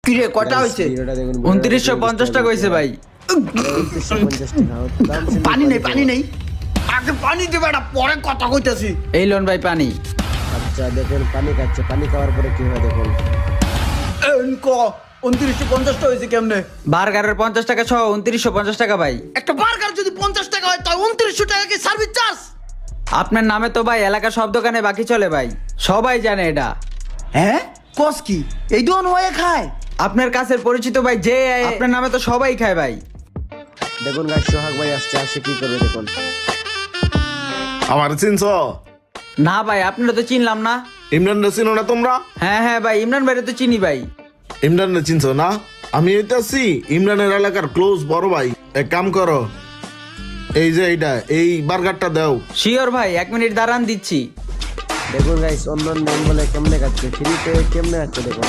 কিরে কটা হয়েছে? 2950 টাকা হয়েছে ভাই। পানি নেই পানি নেই, আগে পানি দেবে না, পরে কথা কইতাছি। এই লোন ভাই পানি। আচ্ছা দেখুন পানি খাচ্ছে, পানি খাওয়ার পরে কি হয় দেখুন। 2950 হয়েছে কেমনে? বার্গারের 50 টাকা সহ 2950 টাকা ভাই। একটা বার্গার যদি 50 টাকা হয় তাই 2900 টাকা কি সার্ভিস চার্জ? আপনার নামে তো ভাই এলাকার সব দোকানে বাকি চলে ভাই, সবাই জানে এটা। হ্যাঁ কস কি এই দোকান হয়ে খায়? আপনার কাছের পরিচিত ভাই যে আপনার নামে তো সবাই খায় ভাই। দেখুন গাছ সোহাগ ভাই আসছে, আসে কি করবে দেখুন। আমার চিনছ? না ভাই আপনারা তো চিনলাম না। ইমরান চিনো না তোমরা? হ্যাঁ ভাই ইমরান ভাইরে তো চিনি ভাই। ইমরান চিনছ না? আমি এইটাছি ইমরানের এলাকার ক্লোজ বড় ভাই। এক কাম করো, এই যে এইটা এই বার্গারটা দাও। শিওর ভাই 1 মিনিট দাঁড়ান দিচ্ছি। দেখুন গাইস অন্য নেম বলে কেমনে খাচ্ছে, ফ্রিতে কেমনে খাচ্ছে দেখুন।